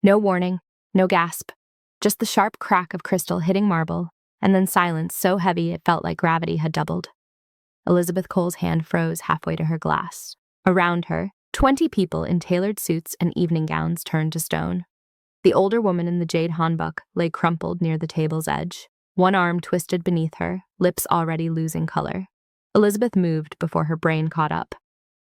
No warning, no gasp, just the sharp crack of crystal hitting marble, and then silence so heavy it felt like gravity had doubled. Elizabeth Cole's hand froze halfway to her glass. Around her, 20 people in tailored suits and evening gowns turned to stone. The older woman in the jade hanbok lay crumpled near the table's edge, one arm twisted beneath her, lips already losing color. Elizabeth moved before her brain caught up.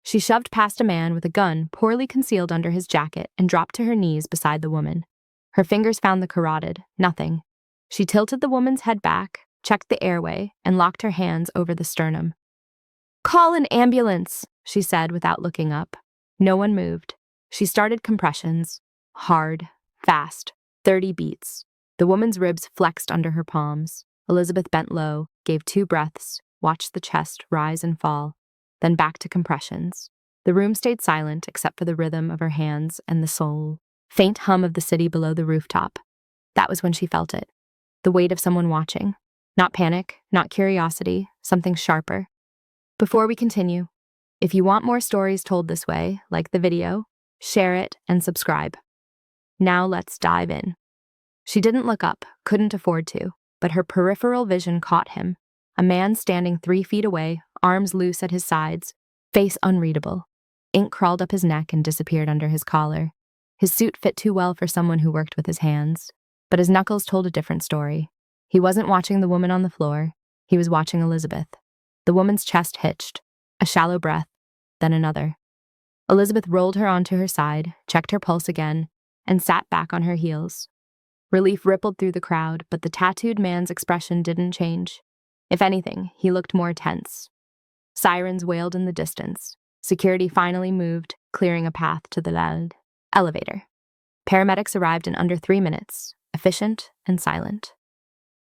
She shoved past a man with a gun poorly concealed under his jacket and dropped to her knees beside the woman. Her fingers found the carotid, nothing. She tilted the woman's head back, checked the airway, and locked her hands over the sternum. "Call an ambulance," she said without looking up. No one moved. She started compressions. Hard, fast, 30 beats. The woman's ribs flexed under her palms. Elizabeth bent low, gave 2 breaths, watched the chest rise and fall, then back to compressions. The room stayed silent except for the rhythm of her hands and the soul. Faint hum of the city below the rooftop. That was when she felt it. The weight of someone watching. Not panic, not curiosity, something sharper. Before we continue, if you want more stories told this way, like the video, share it and subscribe. Now let's dive in. She didn't look up, couldn't afford to, but her peripheral vision caught him. A man standing 3 feet away, arms loose at his sides, face unreadable. Ink crawled up his neck and disappeared under his collar. His suit fit too well for someone who worked with his hands, but his knuckles told a different story. He wasn't watching the woman on the floor, he was watching Elizabeth. The woman's chest hitched, a shallow breath, then another. Elizabeth rolled her onto her side, checked her pulse again, and sat back on her heels. Relief rippled through the crowd, but the tattooed man's expression didn't change. If anything, he looked more tense. Sirens wailed in the distance. Security finally moved, clearing a path to the elevator. Paramedics arrived in under 3 minutes, efficient and silent.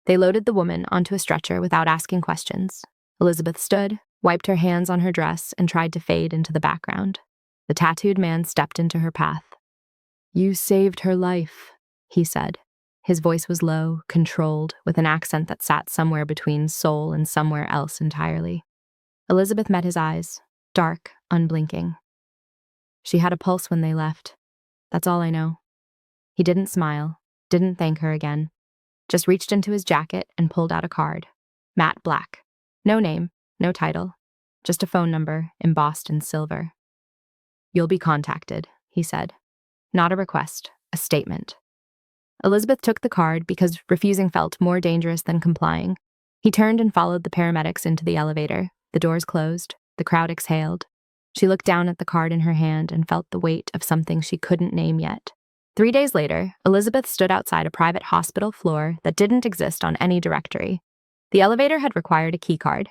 They loaded the woman onto a stretcher without asking questions. Elizabeth stood, wiped her hands on her dress, and tried to fade into the background. The tattooed man stepped into her path. "You saved her life," he said. His voice was low, controlled, with an accent that sat somewhere between Seoul and somewhere else entirely. Elizabeth met his eyes, dark, unblinking. "She had a pulse when they left. That's all I know." He didn't smile, didn't thank her again, just reached into his jacket and pulled out a card. Matte black. No name, no title, just a phone number embossed in silver. "You'll be contacted," he said. Not a request, a statement. Elizabeth took the card because refusing felt more dangerous than complying. He turned and followed the paramedics into the elevator. The doors closed. The crowd exhaled. She looked down at the card in her hand and felt the weight of something she couldn't name yet. 3 days later, Elizabeth stood outside a private hospital floor that didn't exist on any directory. The elevator had required a keycard.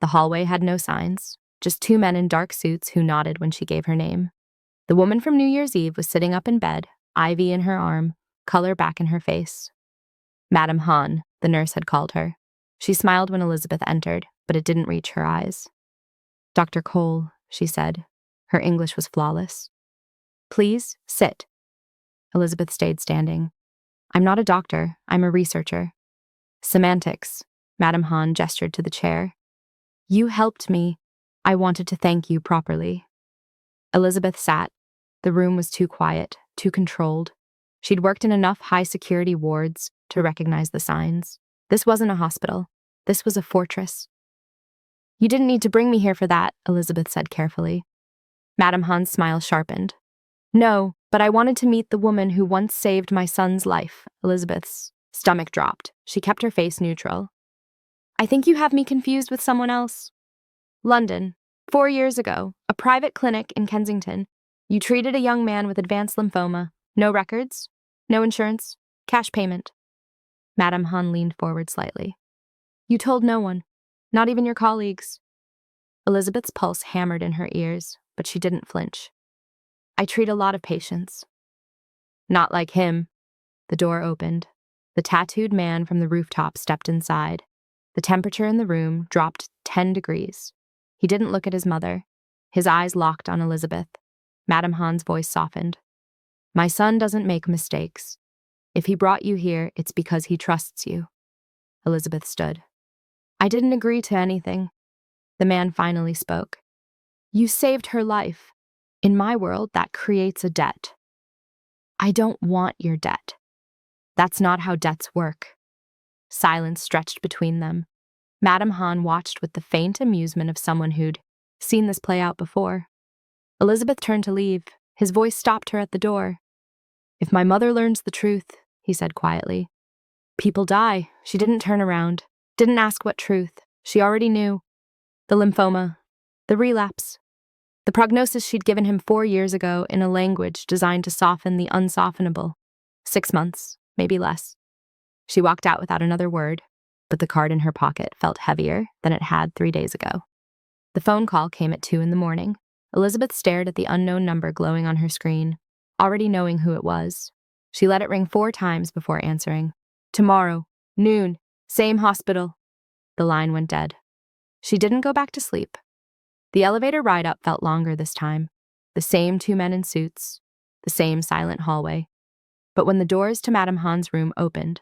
The hallway had no signs, just 2 men in dark suits who nodded when she gave her name. The woman from New Year's Eve was sitting up in bed, ivy in her arm, color back in her face. Madam Han, the nurse had called her. She smiled when Elizabeth entered, but it didn't reach her eyes. "Dr. Cole," she said. Her English was flawless. "Please, sit." Elizabeth stayed standing. "I'm not a doctor, I'm a researcher." "Semantics," Madam Han gestured to the chair. "You helped me. I wanted to thank you properly." Elizabeth sat. The room was too quiet, too controlled. She'd worked in enough high-security wards to recognize the signs. This wasn't a hospital. This was a fortress. "You didn't need to bring me here for that," Elizabeth said carefully. Madam Han's smile sharpened. "No, but I wanted to meet the woman who once saved my son's life." Elizabeth's stomach dropped. She kept her face neutral. "I think you have me confused with someone else." "London, 4 years ago, a private clinic in Kensington. You treated a young man with advanced lymphoma. No records, no insurance, cash payment." Madam Han leaned forward slightly. "You told no one, not even your colleagues." Elizabeth's pulse hammered in her ears, but she didn't flinch. "I treat a lot of patients." "Not like him." The door opened. The tattooed man from the rooftop stepped inside. The temperature in the room dropped 10 degrees. He didn't look at his mother. His eyes locked on Elizabeth. Madam Han's voice softened. "My son doesn't make mistakes. If he brought you here, it's because he trusts you." Elizabeth stood. "I didn't agree to anything." The man finally spoke. "You saved her life. In my world, that creates a debt." I don't want your debt. That's not how debts work. Silence stretched between them. Madame Han watched with the faint amusement of someone who'd seen this play out before. Elizabeth turned to leave. His voice stopped her at the door. If my mother learns the truth, he said quietly. People die. She didn't turn around. Didn't ask what truth. She already knew. The lymphoma. The relapse. The prognosis she'd given him 4 years ago in a language designed to soften the unsoftenable. 6 months, maybe less. She walked out without another word, but the card in her pocket felt heavier than it had 3 days ago. The phone call came at 2 a.m. Elizabeth stared at the unknown number glowing on her screen, already knowing who it was. She let it ring 4 times before answering. Tomorrow, noon, same hospital. The line went dead. She didn't go back to sleep. The elevator ride up felt longer this time. The same 2 men in suits, the same silent hallway. But when the doors to Madame Han's room opened,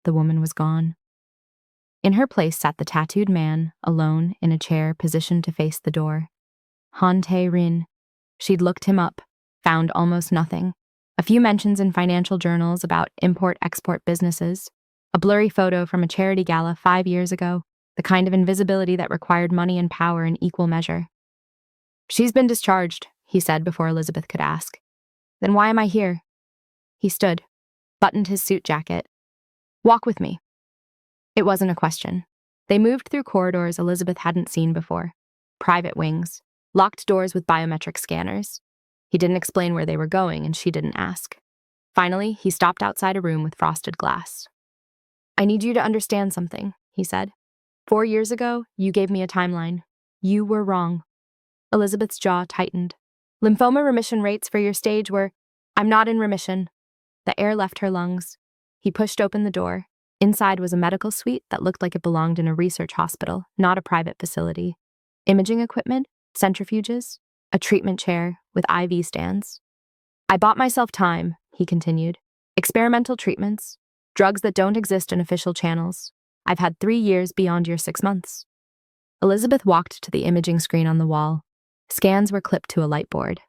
the woman was gone. In her place sat the tattooed man, alone in a chair positioned to face the door. Han Tae-Rin. She'd looked him up, found almost nothing. A few mentions in financial journals about import-export businesses, a blurry photo from a charity gala 5 years ago, the kind of invisibility that required money and power in equal measure. She's been discharged, he said before Elizabeth could ask. Then why am I here? He stood, buttoned his suit jacket. Walk with me. It wasn't a question. They moved through corridors Elizabeth hadn't seen before. Private wings, locked doors with biometric scanners. He didn't explain where they were going, and she didn't ask. Finally, he stopped outside a room with frosted glass. I need you to understand something, he said. 4 years ago, you gave me a timeline. You were wrong. Elizabeth's jaw tightened. Lymphoma remission rates for your stage were, I'm not in remission. The air left her lungs. He pushed open the door. Inside was a medical suite that looked like it belonged in a research hospital, not a private facility. Imaging equipment, centrifuges, a treatment chair with IV stands. I bought myself time, he continued. Experimental treatments, drugs that don't exist in official channels. I've had 3 years beyond your 6 months. Elizabeth walked to the imaging screen on the wall. Scans were clipped to a light board.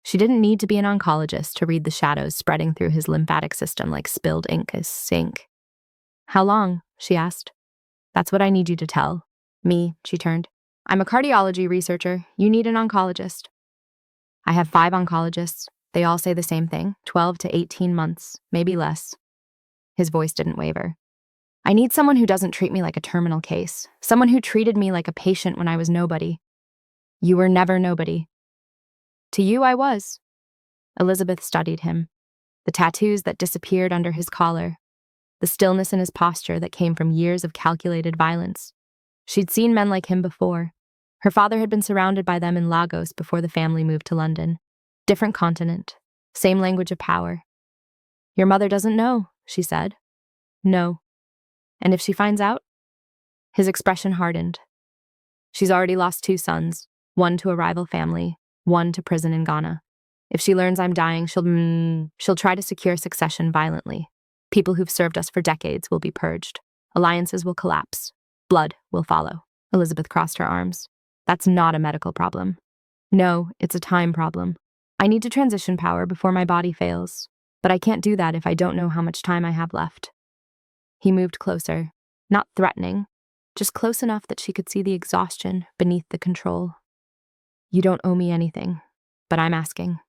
She didn't need to be an oncologist to read the shadows spreading through his lymphatic system like spilled ink as sink. How long? She asked. That's what I need you to tell. Me, she turned. I'm a cardiology researcher. You need an oncologist. I have 5 oncologists. They all say the same thing, 12 to 18 months, maybe less. His voice didn't waver. I need someone who doesn't treat me like a terminal case, someone who treated me like a patient when I was nobody. You were never nobody. To you, I was. Elizabeth studied him. The tattoos that disappeared under his collar. The stillness in his posture that came from years of calculated violence. She'd seen men like him before. Her father had been surrounded by them in Lagos before the family moved to London. Different continent. Same language of power. Your mother doesn't know, she said. No. And if she finds out? His expression hardened. She's already lost 2 sons, one to a rival family, one to prison in Ghana. If she learns I'm dying, she'll try to secure succession violently. People who've served us for decades will be purged. Alliances will collapse. Blood will follow. Elizabeth crossed her arms. That's not a medical problem. No, it's a time problem. I need to transition power before my body fails, but I can't do that if I don't know how much time I have left. He moved closer, not threatening, just close enough that she could see the exhaustion beneath the control. You don't owe me anything, but I'm asking.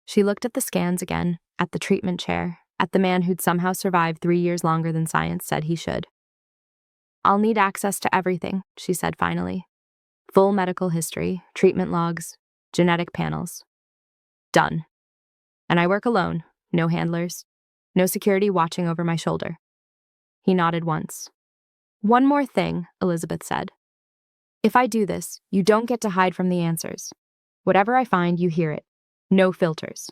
She looked at the scans again, at the treatment chair, at the man who'd somehow survived 3 years longer than science said he should. I'll need access to everything, she said finally. Full medical history, treatment logs, genetic panels. Done. And I work alone, no handlers, no security watching over my shoulder. He nodded once. One more thing, Elizabeth said. If I do this, you don't get to hide from the answers. Whatever I find, you hear it. No filters.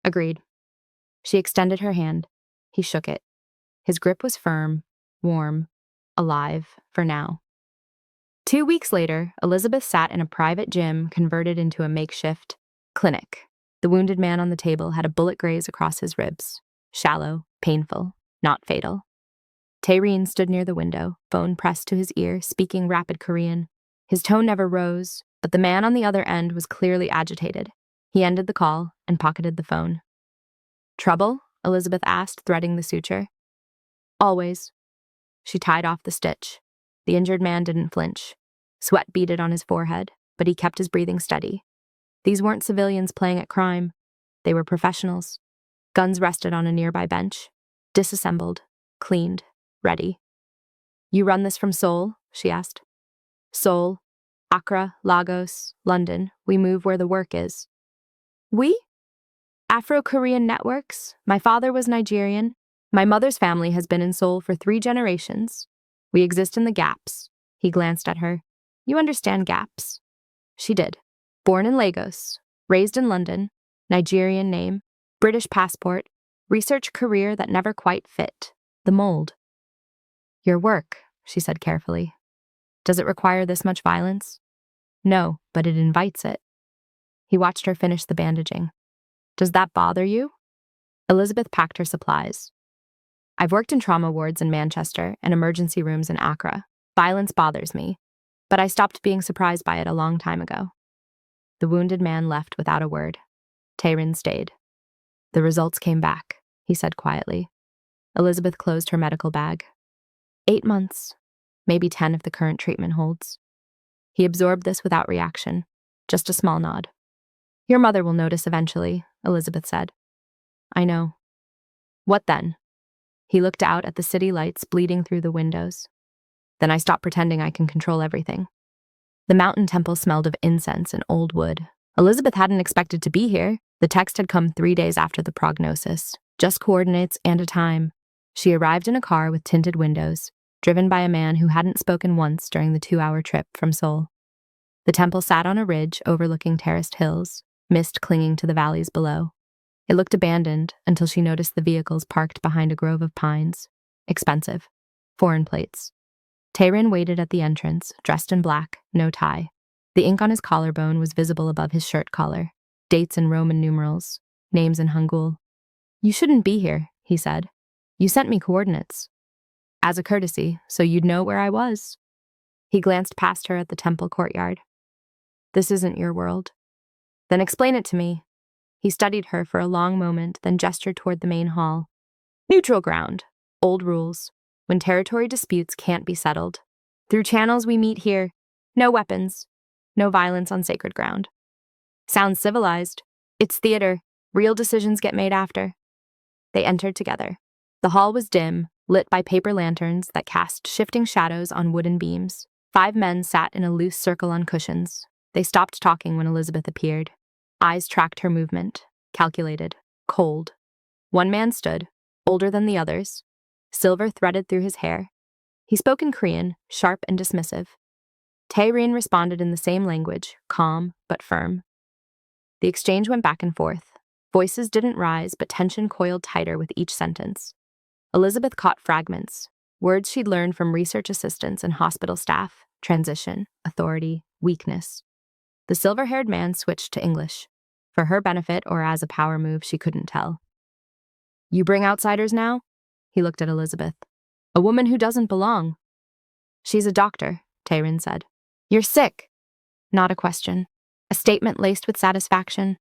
Agreed. She extended her hand. He shook it. His grip was firm, warm, alive for now. 2 weeks later, Elizabeth sat in a private gym converted into a makeshift clinic. The wounded man on the table had a bullet graze across his ribs. Shallow, painful, not fatal. Tae-Rin stood near the window, phone pressed to his ear, speaking rapid Korean. His tone never rose, but the man on the other end was clearly agitated. He ended the call and pocketed the phone. Trouble? Elizabeth asked, threading the suture. Always. She tied off the stitch. The injured man didn't flinch. Sweat beaded on his forehead, but he kept his breathing steady. These weren't civilians playing at crime. They were professionals. Guns rested on a nearby bench. Disassembled, cleaned, ready. You run this from Seoul? She asked. Seoul, Accra, Lagos, London. We move where the work is. We? Afro-Korean networks. My father was Nigerian. My mother's family has been in Seoul for 3 generations. We exist in the gaps. He glanced at her. You understand gaps? She did. Born in Lagos, raised in London, Nigerian name, British passport, research career that never quite fit the mold. Your work, she said carefully. Does it require this much violence? No, but it invites it. He watched her finish the bandaging. Does that bother you? Elizabeth packed her supplies. I've worked in trauma wards in Manchester and emergency rooms in Accra. Violence bothers me, but I stopped being surprised by it a long time ago. The wounded man left without a word. Tae-Rin stayed. The results came back, he said quietly. Elizabeth closed her medical bag. 8 months, maybe 10 if the current treatment holds. He absorbed this without reaction, just a small nod. Your mother will notice eventually, Elizabeth said. I know. What then? He looked out at the city lights bleeding through the windows. Then I stopped pretending I can control everything. The mountain temple smelled of incense and old wood. Elizabeth hadn't expected to be here. The text had come 3 days after the prognosis, just coordinates and a time. She arrived in a car with tinted windows, driven by a man who hadn't spoken once during the 2-hour trip from Seoul. The temple sat on a ridge overlooking terraced hills, mist clinging to the valleys below. It looked abandoned until she noticed the vehicles parked behind a grove of pines. Expensive. Foreign plates. Tae-Rin waited at the entrance, dressed in black, no tie. The ink on his collarbone was visible above his shirt collar. Dates in Roman numerals, names in Hangul. You shouldn't be here, he said. You sent me coordinates. As a courtesy, so you'd know where I was. He glanced past her at the temple courtyard. This isn't your world. Then explain it to me. He studied her for a long moment, then gestured toward the main hall. Neutral ground. Old rules. When territory disputes can't be settled. Through channels we meet here. No weapons. No violence on sacred ground. Sounds civilized. It's theater. Real decisions get made after. They entered together. The hall was dim, lit by paper lanterns that cast shifting shadows on wooden beams. 5 men sat in a loose circle on cushions. They stopped talking when Elizabeth appeared. Eyes tracked her movement, calculated, cold. One man stood, older than the others. Silver threaded through his hair. He spoke in Korean, sharp and dismissive. Tae-Rin responded in the same language, calm but firm. The exchange went back and forth. Voices didn't rise, but tension coiled tighter with each sentence. Elizabeth caught fragments, words she'd learned from research assistants and hospital staff: transition, authority, weakness. The silver-haired man switched to English. For her benefit or as a power move, she couldn't tell. You bring outsiders now? He looked at Elizabeth. A woman who doesn't belong. She's a doctor, Tae-Rin said. You're sick. Not a question. A statement laced with satisfaction.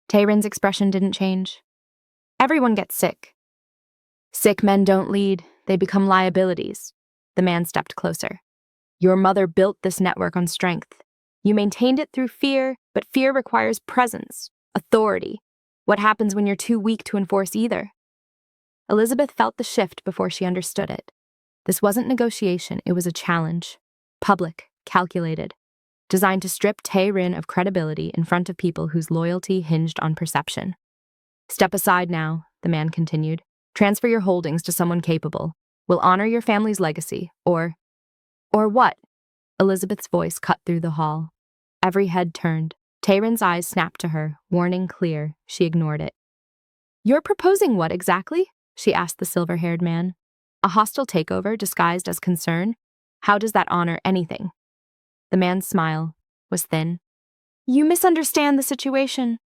Tae-Rin's expression didn't change. Everyone gets sick. Sick men don't lead. They become liabilities. The man stepped closer. Your mother built this network on strength. You maintained it through fear, but fear requires presence, authority. What happens when you're too weak to enforce either? Elizabeth felt the shift before she understood it. This wasn't negotiation, it was a challenge. Public, calculated. Designed to strip Tae-Rin of credibility in front of people whose loyalty hinged on perception. Step aside now, the man continued. Transfer your holdings to someone capable. We'll honor your family's legacy, or what? Elizabeth's voice cut through the hall. Every head turned. Tae-Rin's eyes snapped to her, warning clear. She ignored it. You're proposing what exactly? She asked the silver-haired man. A hostile takeover disguised as concern? How does that honor anything? The man's smile was thin. You misunderstand the situation.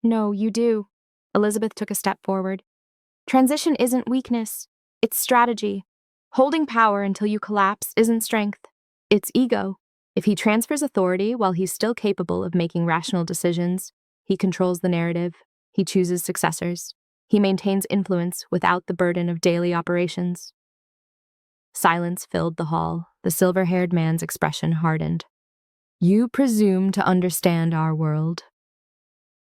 No, you do. Elizabeth took a step forward. Transition isn't weakness. It's strategy. Holding power until you collapse isn't strength. It's ego. If he transfers authority while he's still capable of making rational decisions, he controls the narrative. He chooses successors. He maintains influence without the burden of daily operations. Silence filled the hall. The silver-haired man's expression hardened. You presume to understand our world.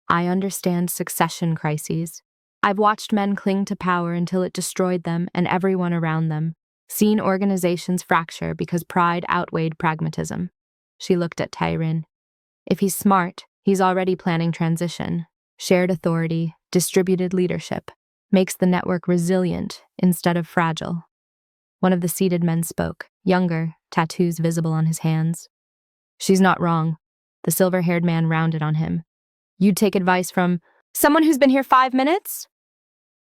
I understand succession crises. I've watched men cling to power until it destroyed them and everyone around them, seen organizations fracture because pride outweighed pragmatism. She looked at Tae-Rin. If he's smart, he's already planning transition. Shared authority, distributed leadership, makes the network resilient instead of fragile. One of the seated men spoke, younger, tattoos visible on his hands. She's not wrong. The silver-haired man rounded on him. You'd take advice from someone who's been here 5 minutes?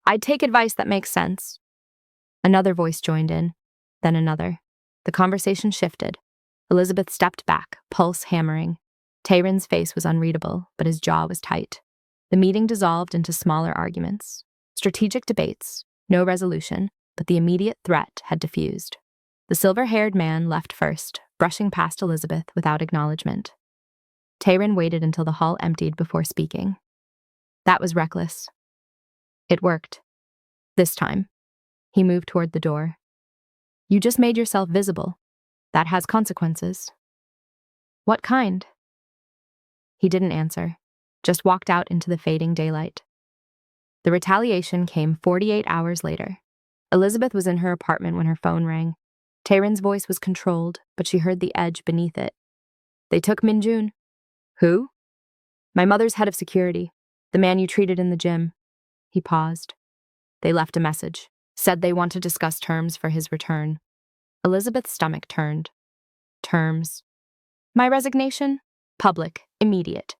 I'd take advice that makes sense. Another voice joined in, then another. The conversation shifted. Elizabeth stepped back, pulse hammering. Tae-Rin's face was unreadable, but his jaw was tight. The meeting dissolved into smaller arguments. Strategic debates, no resolution, but the immediate threat had diffused. The silver-haired man left first, brushing past Elizabeth without acknowledgement. Tae-Rin waited until the hall emptied before speaking. That was reckless. It worked. This time. He moved toward the door. You just made yourself visible. That has consequences. What kind? He didn't answer, just walked out into the fading daylight. The retaliation came 48 hours later. Elizabeth was in her apartment when her phone rang. Tae-Rin's voice was controlled, but she heard the edge beneath it. They took Min-jun. Who? My mother's head of security, the man you treated in the gym. He paused. They left a message, said they want to discuss terms for his return. Elizabeth's stomach turned. Terms. My resignation? Public, immediate.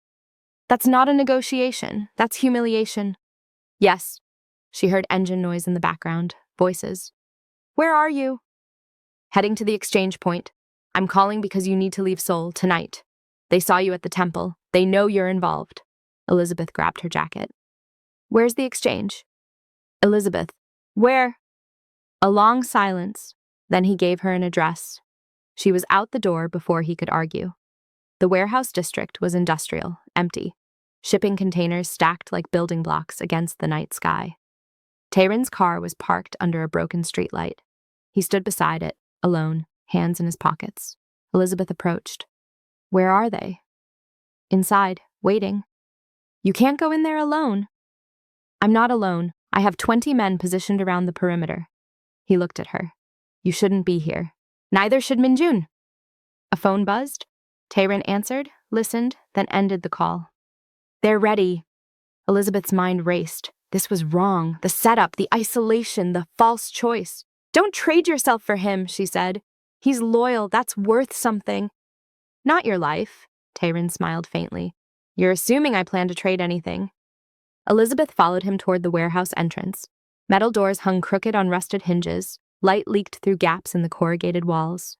That's not a negotiation, that's humiliation. Yes. She heard engine noise in the background, voices. Where are you? Heading to the exchange point. I'm calling because you need to leave Seoul tonight. They saw you at the temple. They know you're involved. Elizabeth grabbed her jacket. Where's the exchange? Elizabeth. Where? A long silence. Then he gave her an address. She was out the door before he could argue. The warehouse district was industrial, empty. Shipping containers stacked like building blocks against the night sky. Tae-Rin's car was parked under a broken streetlight. He stood beside it, alone, hands in his pockets. Elizabeth approached. Where are they? Inside, waiting. You can't go in there alone. I'm not alone. I have 20 men positioned around the perimeter. He looked at her. You shouldn't be here. Neither should Min-jun. A phone buzzed. Tae-Rin answered, listened, then ended the call. They're ready. Elizabeth's mind raced. This was wrong. The setup, the isolation, the false choice. Don't trade yourself for him, she said. He's loyal. That's worth something. Not your life. Tae-Rin smiled faintly. You're assuming I plan to trade anything. Elizabeth followed him toward the warehouse entrance. Metal doors hung crooked on rusted hinges. Light leaked through gaps in the corrugated walls.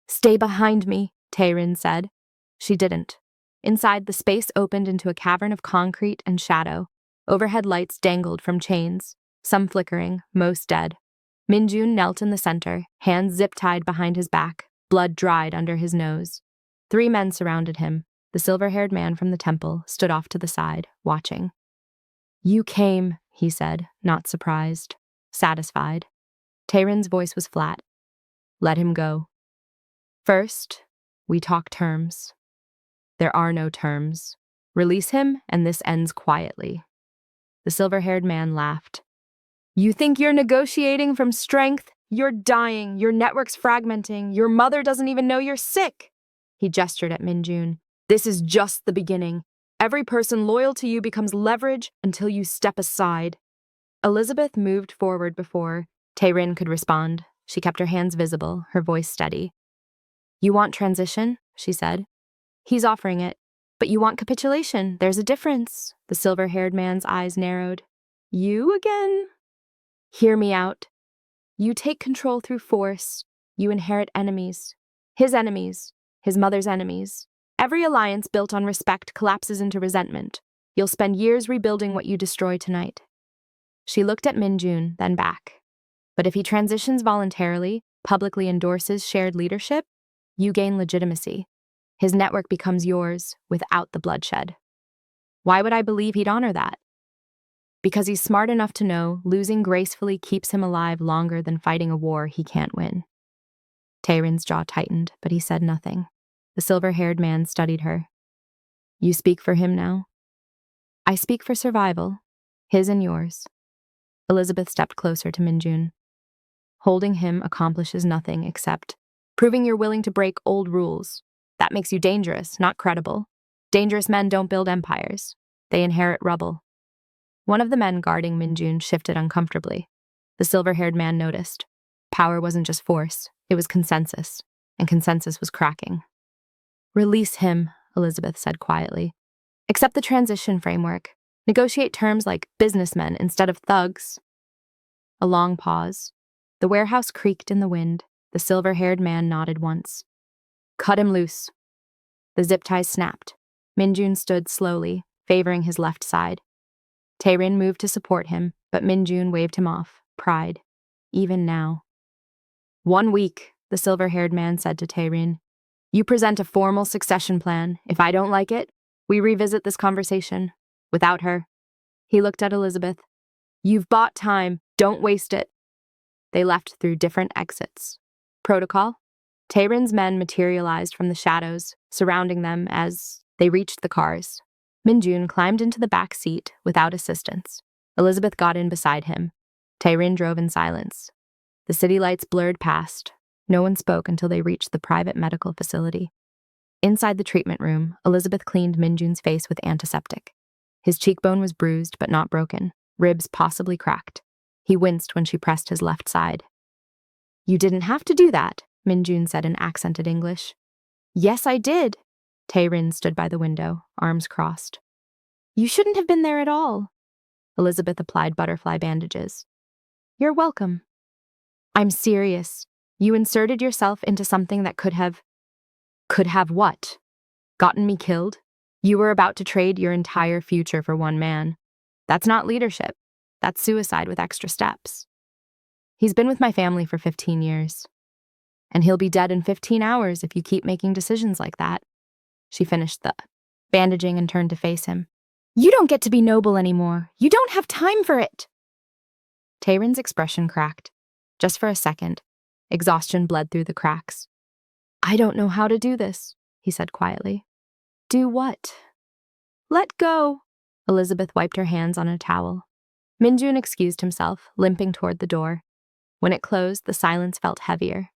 Stay behind me, Tae-Rin said. She didn't. Inside, the space opened into a cavern of concrete and shadow. Overhead lights dangled from chains, some flickering, most dead. Min-jun knelt in the center, hands zip-tied behind his back, blood dried under his nose. 3 men surrounded him. The silver-haired man from the temple stood off to the side, watching. You came, he said, not surprised, satisfied. Tae-Rin's voice was flat. Let him go. First, we talk terms. There are no terms. Release him, and this ends quietly. The silver-haired man laughed. You think you're negotiating from strength? You're dying. Your network's fragmenting. Your mother doesn't even know you're sick. He gestured at Min-jun. This is just the beginning. Every person loyal to you becomes leverage until you step aside. Elizabeth moved forward before Tae-Rin could respond. She kept her hands visible, her voice steady. You want transition? She said. He's offering it. But you want capitulation. There's a difference. The silver-haired man's eyes narrowed. You again? Hear me out. You take control through force. You inherit enemies. His mother's enemies. Every alliance built on respect collapses into resentment. You'll spend years rebuilding what you destroy tonight. She looked at Min-jun, then back. But if he transitions voluntarily, publicly endorses shared leadership, you gain legitimacy. His network becomes yours without the bloodshed. Why would I believe he'd honor that? Because he's smart enough to know losing gracefully keeps him alive longer than fighting a war he can't win. Tae-Rin's jaw tightened, but he said nothing. The silver-haired man studied her. You speak for him now? I speak for survival, his and yours. Elizabeth stepped closer to Minjun. Holding him accomplishes nothing except proving you're willing to break old rules. That makes you dangerous, not credible. Dangerous men don't build empires. They inherit rubble. One of the men guarding Minjun shifted uncomfortably. The silver-haired man noticed. Power wasn't just force, it was consensus, and consensus was cracking. Release him, Elizabeth said quietly. Accept the transition framework. Negotiate terms like businessmen instead of thugs. A long pause. The warehouse creaked in the wind. The silver-haired man nodded once. Cut him loose. The zip ties snapped. Minjun stood slowly, favoring his left side. Tae-Rin moved to support him, but Minjun waved him off, pride. Even now. 1 week, the silver-haired man said to Tae-Rin. You present a formal succession plan. If I don't like it, we revisit this conversation. Without her. He looked at Elizabeth. You've bought time. Don't waste it. They left through different exits. Protocol? Tae-Rin's men materialized from the shadows, surrounding them as they reached the cars. Minjun climbed into the back seat without assistance. Elizabeth got in beside him. Tae-Rin drove in silence. The city lights blurred past. No one spoke until they reached the private medical facility. Inside the treatment room, Elizabeth cleaned Minjun's face with antiseptic. His cheekbone was bruised but not broken, ribs possibly cracked. He winced when she pressed his left side. You didn't have to do that, Minjun said in accented English. Yes, I did. Tae-Rin stood by the window, arms crossed. You shouldn't have been there at all. Elizabeth applied butterfly bandages. You're welcome. I'm serious. You inserted yourself into something that could have what? Gotten me killed? You were about to trade your entire future for one man. That's not leadership. That's suicide with extra steps. He's been with my family for 15 years. And he'll be dead in 15 hours if you keep making decisions like that. She finished the bandaging and turned to face him. You don't get to be noble anymore. You don't have time for it. Tae-Rin's expression cracked. Just for a second, exhaustion bled through the cracks. I don't know how to do this, he said quietly. Do what? Let go. Elizabeth wiped her hands on a towel. Minjun excused himself, limping toward the door. When it closed, the silence felt heavier.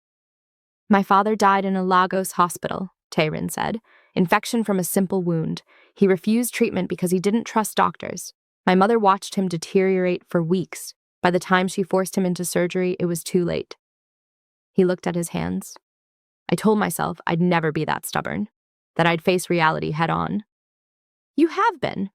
My father died in a Lagos hospital, Tae-Rin said. Infection from a simple wound. He refused treatment because he didn't trust doctors. My mother watched him deteriorate for weeks. By the time she forced him into surgery, it was too late. He looked at his hands. I told myself I'd never be that stubborn, that I'd face reality head on. You have been.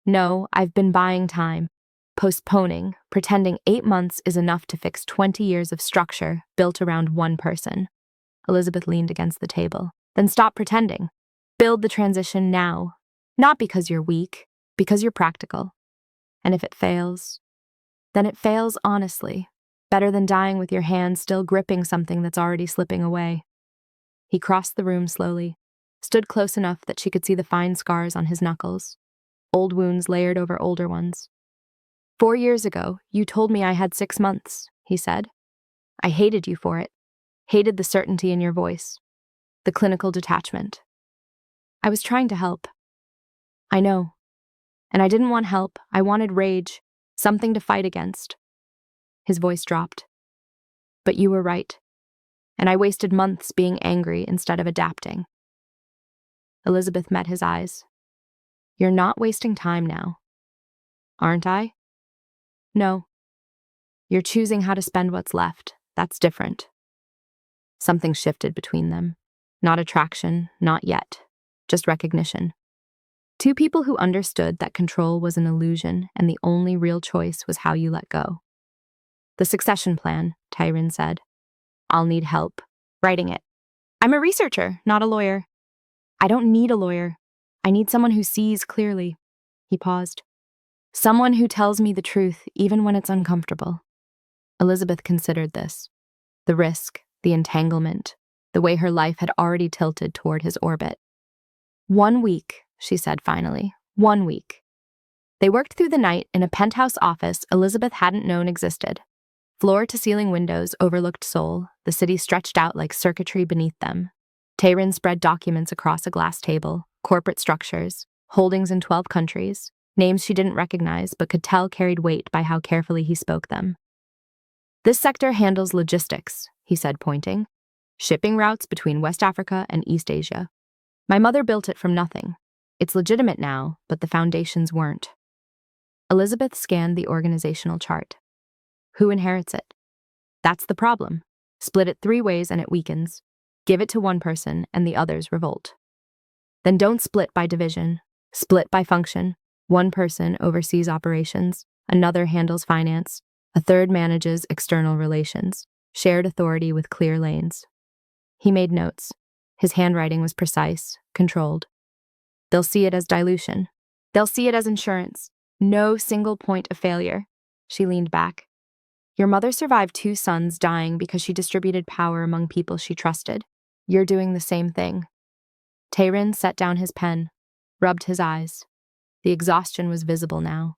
No, I've been buying time, postponing, pretending 8 months is enough to fix 20 years of structure built around one person. Elizabeth leaned against the table. Then stop pretending. Build the transition now. Not because you're weak, because you're practical. And if it fails, then it fails honestly. Better than dying with your hand still gripping something that's already slipping away. He crossed the room slowly, stood close enough that she could see the fine scars on his knuckles. Old wounds layered over older ones. 4 years ago, you told me I had 6 months, he said. I hated you for it. Hated the certainty in your voice. The clinical detachment. I was trying to help. I know. And I didn't want help. I wanted rage. Something to fight against. His voice dropped. But you were right. And I wasted months being angry instead of adapting. Elizabeth met his eyes. You're not wasting time now. Aren't I? No. You're choosing how to spend what's left. That's different. Something shifted between them. Not attraction, not yet. Just recognition. Two people who understood that control was an illusion and the only real choice was how you let go. The succession plan, Tae-Rin said. I'll need help. Writing it. I'm a researcher, not a lawyer. I don't need a lawyer. I need someone who sees clearly. He paused. Someone who tells me the truth, even when it's uncomfortable. Elizabeth considered this. The risk, the entanglement, the way her life had already tilted toward his orbit. 1 week, she said finally. 1 week. They worked through the night in a penthouse office Elizabeth hadn't known existed. Floor-to-ceiling windows overlooked Seoul, the city stretched out like circuitry beneath them. Tae-Rin spread documents across a glass table, corporate structures, holdings in 12 countries, names she didn't recognize but could tell carried weight by how carefully he spoke them. This sector handles logistics, he said, pointing. Shipping routes between West Africa and East Asia. My mother built it from nothing. It's legitimate now, but the foundations weren't. Elizabeth scanned the organizational chart. Who inherits it? That's the problem. Split it 3 ways and it weakens. Give it to one person and the others revolt. Then don't split by division. Split by function. One person oversees operations, another handles finance, a third manages external relations, shared authority with clear lanes. He made notes. His handwriting was precise, controlled. They'll see it as dilution. They'll see it as insurance. No single point of failure. She leaned back. Your mother survived 2 sons dying because she distributed power among people she trusted. You're doing the same thing. Tae-Rin set down his pen, rubbed his eyes. The exhaustion was visible now,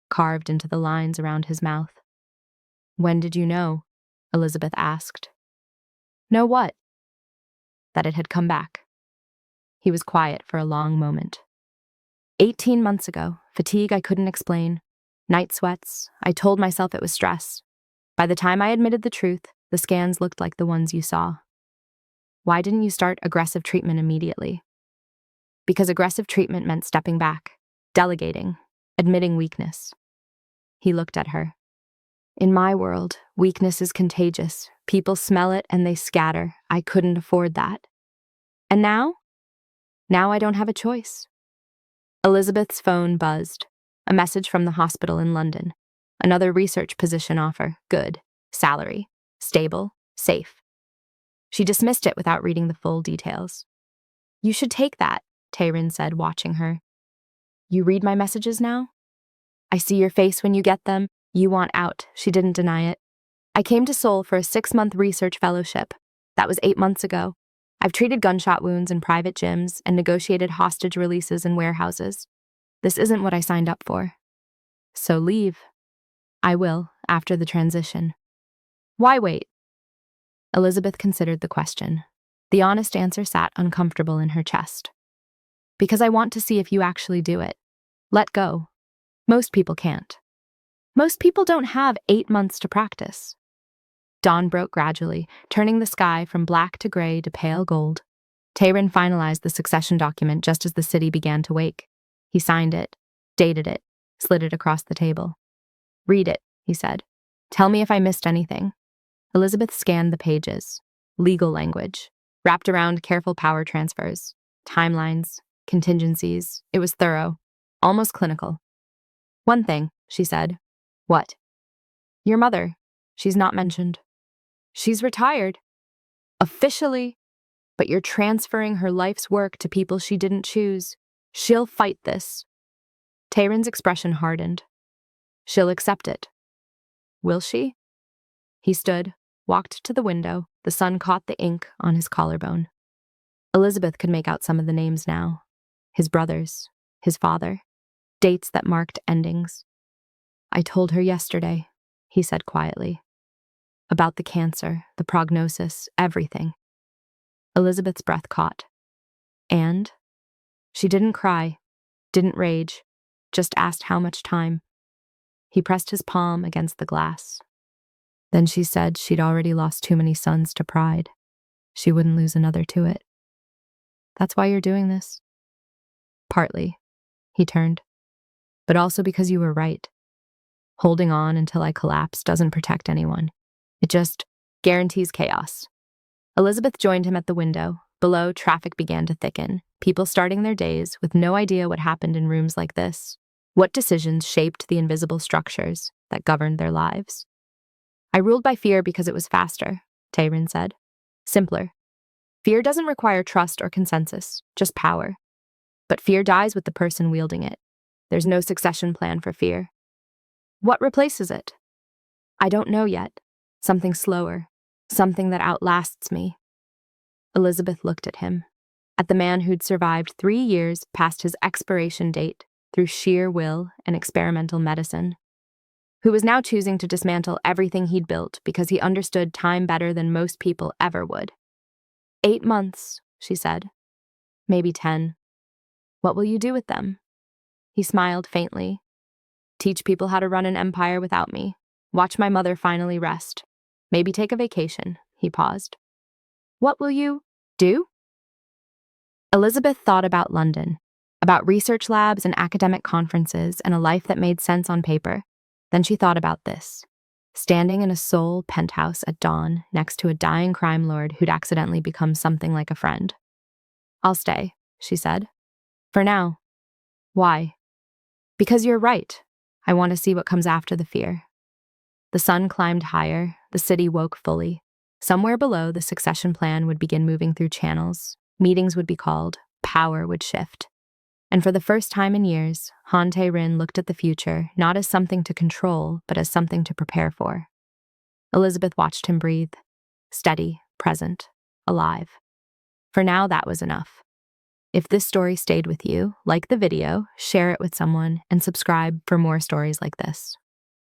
carved into the lines around his mouth. When did you know? Elizabeth asked. Know what? That it had come back. He was quiet for a long moment. 18 months ago, fatigue I couldn't explain. Night sweats, I told myself it was stress. By the time I admitted the truth, the scans looked like the ones you saw. Why didn't you start aggressive treatment immediately? Because aggressive treatment meant stepping back, delegating, admitting weakness. He looked at her. In my world, weakness is contagious. People smell it and they scatter. I couldn't afford that. And now? Now I don't have a choice. Elizabeth's phone buzzed. A message from the hospital in London. Another research position offer. Good. Salary. Stable. Safe. She dismissed it without reading the full details. You should take that, Tae-Rin said, watching her. You read my messages now? I see your face when you get them. You want out. She didn't deny it. I came to Seoul for a 6-month research fellowship. That was 8 months ago. I've treated gunshot wounds in private gyms and negotiated hostage releases in warehouses. This isn't what I signed up for. So leave. I will, after the transition. Why wait? Elizabeth considered the question. The honest answer sat uncomfortable in her chest. Because I want to see if you actually do it. Let go. Most people can't. Most people don't have 8 months to practice. Dawn broke gradually, turning the sky from black to gray to pale gold. Tae-Rin finalized the succession document just as the city began to wake. He signed it, dated it, slid it across the table. Read it, he said. Tell me if I missed anything. Elizabeth scanned the pages. Legal language, wrapped around careful power transfers, timelines, contingencies. It was thorough, almost clinical. One thing, she said. What? Your mother. She's not mentioned. She's retired. Officially. But you're transferring her life's work to people she didn't choose. She'll fight this. Tae-Rin's expression hardened. She'll accept it. Will she? He stood, walked to the window. The sun caught the ink on his collarbone. Elizabeth could make out some of the names now. His brothers, his father, dates that marked endings. I told her yesterday, he said quietly. About the cancer, the prognosis, everything. Elizabeth's breath caught. And? She didn't cry, didn't rage, just asked how much time. He pressed his palm against the glass. Then she said she'd already lost too many sons to pride. She wouldn't lose another to it. That's why you're doing this? Partly, he turned. But also because you were right. Holding on until I collapse doesn't protect anyone. It just guarantees chaos. Elizabeth joined him at the window. Below, traffic began to thicken, people starting their days with no idea what happened in rooms like this. What decisions shaped the invisible structures that governed their lives? I ruled by fear because it was faster, Tae-Rin said. Simpler. Fear doesn't require trust or consensus, just power. But fear dies with the person wielding it. There's no succession plan for fear. What replaces it? I don't know yet. Something slower. Something that outlasts me. Elizabeth looked at him. At the man who'd survived 3 years past his expiration date, through sheer will and experimental medicine, who was now choosing to dismantle everything he'd built because he understood time better than most people ever would. 8 months, she said. Maybe 10. What will you do with them? He smiled faintly. Teach people how to run an empire without me. Watch my mother finally rest. Maybe take a vacation. He paused. What will you do? Elizabeth thought about London, about research labs and academic conferences and a life that made sense on paper. Then she thought about this, standing in a Seoul penthouse at dawn next to a dying crime lord who'd accidentally become something like a friend. I'll stay, she said. For now. Why? Because you're right. I want to see what comes after the fear. The sun climbed higher, the city woke fully. Somewhere below, the succession plan would begin moving through channels, meetings would be called, power would shift. And for the first time in years, Han Tae-Rin looked at the future not as something to control, but as something to prepare for. Elizabeth watched him breathe, steady, present, alive. For now, that was enough. If this story stayed with you, like the video, share it with someone, and subscribe for more stories like this.